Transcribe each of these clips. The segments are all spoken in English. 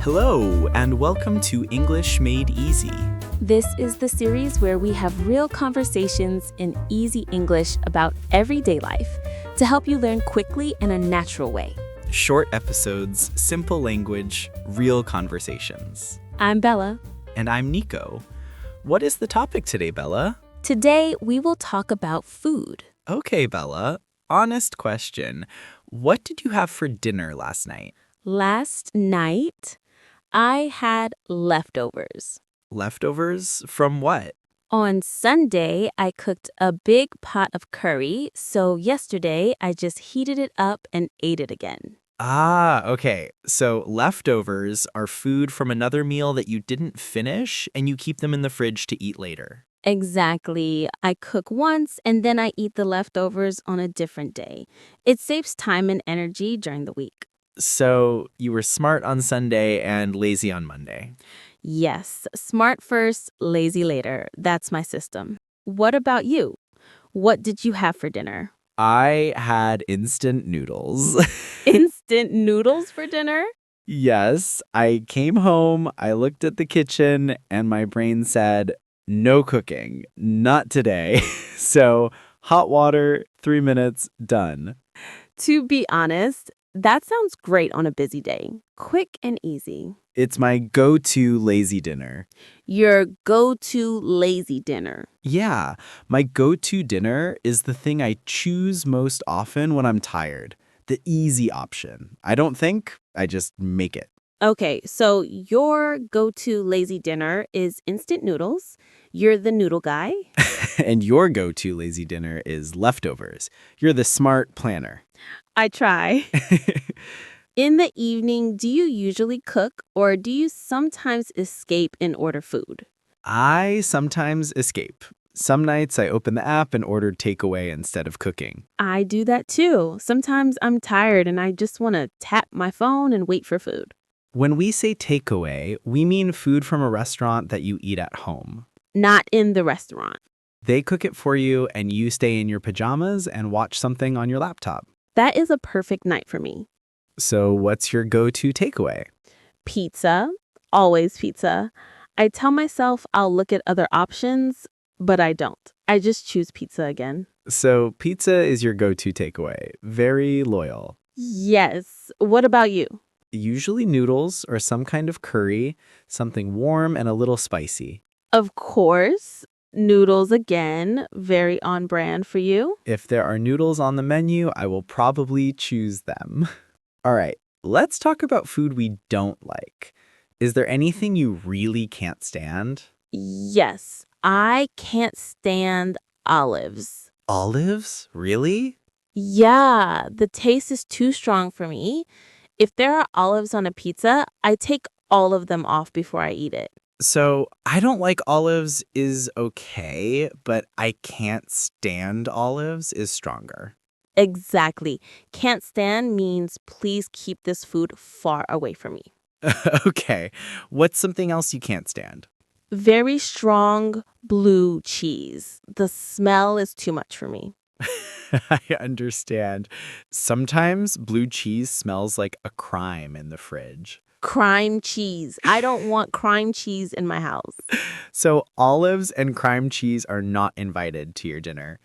Hello, and welcome to English Made Easy. This is the series where we have real conversations in easy English about everyday life to help you learn quickly in a natural way. Short episodes, simple language, real conversations. I'm Bella. And I'm Nico. What is the topic today, Bella? Today, we will talk about food. Okay, Bella. Honest question. What did you have for dinner last night? Last night, I had leftovers. Leftovers from what? On Sunday, I cooked a big pot of curry, so yesterday I just heated it up and ate it again. Okay. So leftovers are food from another meal that you didn't finish and you keep them in the fridge to eat later. Exactly. I cook once and then I eat the leftovers on a different day. It saves time and energy during the week. So you were smart on Sunday and lazy on Monday. Yes, smart first, lazy later. That's my system. What about you? What did you have for dinner? I had instant noodles. Instant noodles for dinner? Yes, I came home, I looked at the kitchen, and my brain said, no cooking, not today. So hot water, 3 minutes, done. To be honest, that sounds great on a busy day. Quick and easy. It's my go-to lazy dinner. Your go-to lazy dinner. Yeah, my go-to dinner is the thing I choose most often when I'm tired. The easy option. I don't think, I just make it. Okay, so your go-to lazy dinner is instant noodles. You're the noodle guy. And your go-to lazy dinner is leftovers. You're the smart planner. I try. In the evening, do you usually cook or do you sometimes escape and order food? I sometimes escape. Some nights I open the app and order takeaway instead of cooking. I do that too. Sometimes I'm tired and I just want to tap my phone and wait for food. When we say takeaway, we mean food from a restaurant that you eat at home. Not in the restaurant. They cook it for you and you stay in your pajamas and watch something on your laptop. That is a perfect night for me. So what's your go-to takeaway? Pizza. Always pizza. I tell myself I'll look at other options, but I don't. I just choose pizza again. So pizza is your go-to takeaway. Very loyal. Yes. What about you? Usually noodles or some kind of curry, something warm and a little spicy. Of course. Noodles again. Very on brand for you. If there are noodles on the menu, I will probably choose them. All right, let's talk about food we don't like. Is there anything you really can't stand? Yes. I can't stand olives. Olives? Really? Yeah, the taste is too strong for me. If there are olives on a pizza, I take all of them off before I eat it. So I don't like olives is okay, but I can't stand olives is stronger. Exactly. Can't stand means please keep this food far away from me. Okay, what's something else you can't stand? Very strong blue cheese. The smell is too much for me. I understand. Sometimes blue cheese smells like a crime in the fridge. Crime cheese. I don't want crime cheese in my house. So olives and crime cheese are not invited to your dinner.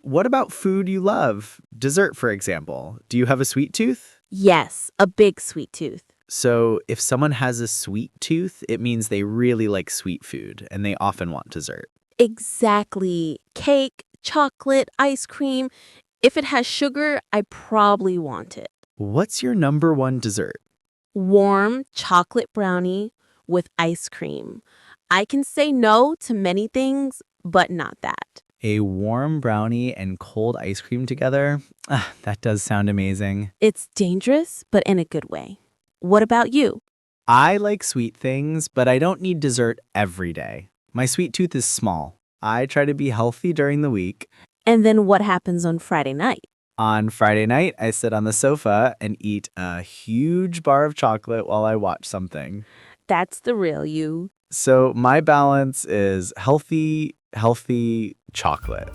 What about food you love? Dessert, for example. Do you have a sweet tooth? Yes, a big sweet tooth. So if someone has a sweet tooth, it means they really like sweet food, and they often want dessert. Exactly. Cake, chocolate, ice cream. If it has sugar, I probably want it. What's your number one dessert? Warm chocolate brownie with ice cream. I can say no to many things, but not that. A warm brownie and cold ice cream together? That does sound amazing. It's dangerous, but in a good way. What about you? I like sweet things, but I don't need dessert every day. My sweet tooth is small. I try to be healthy during the week. And then what happens on Friday night? On Friday night, I sit on the sofa and eat a huge bar of chocolate while I watch something. That's the real you. So my balance is healthy chocolate.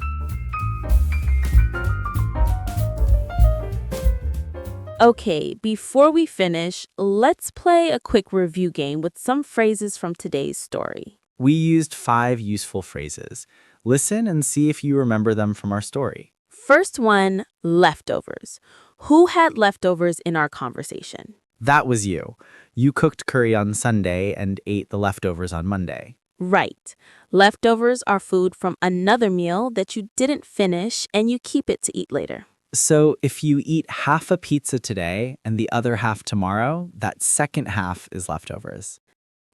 Okay, before we finish, let's play a quick review game with some phrases from today's story. We used 5 useful phrases. Listen and see if you remember them from our story. First one, leftovers. Who had leftovers in our conversation? That was you. You cooked curry on Sunday and ate the leftovers on Monday. Right. Leftovers are food from another meal that you didn't finish and you keep it to eat later. So if you eat half a pizza today and the other half tomorrow, that second half is leftovers.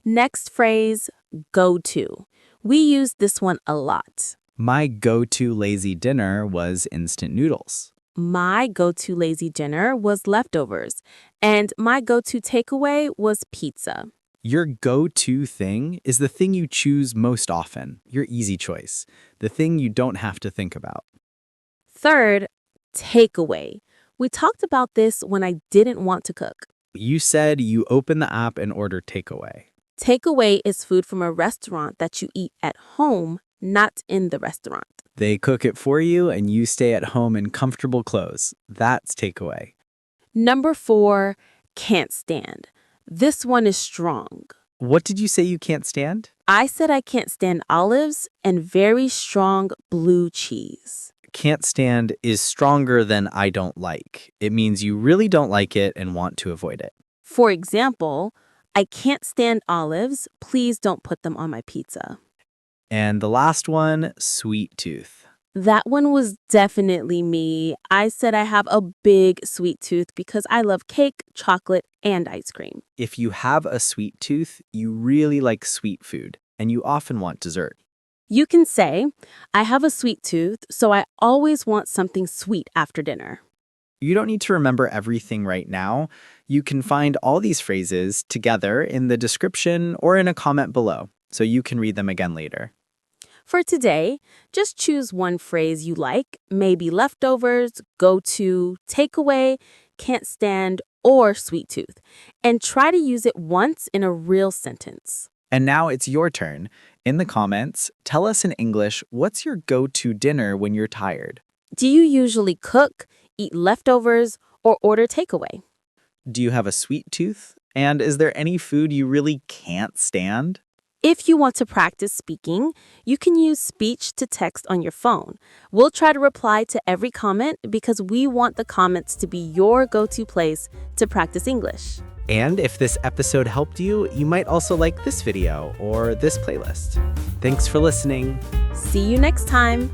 Next phrase, go to. We use this one a lot. My go-to lazy dinner was instant noodles. My go-to lazy dinner was leftovers, and my go-to takeaway was pizza. Your go-to thing is the thing you choose most often, your easy choice, the thing you don't have to think about. Third, takeaway. We talked about this when I didn't want to cook. You said you open the app and order takeaway. Takeaway is food from a restaurant that you eat at home, not in the restaurant. They cook it for you and you stay at home in comfortable clothes. That's takeaway. Number 4, can't stand. This one is strong. What did you say you can't stand? I said I can't stand olives and very strong blue cheese. Can't stand is stronger than I don't like. It means you really don't like it and want to avoid it. For example, I can't stand olives. Please don't put them on my pizza. And the last one, sweet tooth. That one was definitely me. I said I have a big sweet tooth because I love cake, chocolate, and ice cream. If you have a sweet tooth, you really like sweet food, and you often want dessert. You can say, I have a sweet tooth, so I always want something sweet after dinner. You don't need to remember everything right now. You can find all these phrases together in the description or in a comment below, so you can read them again later. For today, just choose one phrase you like, maybe leftovers, go to, takeaway, can't stand, or sweet tooth, and try to use it once in a real sentence. And now it's your turn. In the comments, tell us in English what's your go-to dinner when you're tired. Do you usually cook, eat leftovers, or order takeaway? Do you have a sweet tooth? And is there any food you really can't stand? If you want to practice speaking, you can use speech to text on your phone. We'll try to reply to every comment because we want the comments to be your go-to place to practice English. And if this episode helped you, you might also like this video or this playlist. Thanks for listening. See you next time.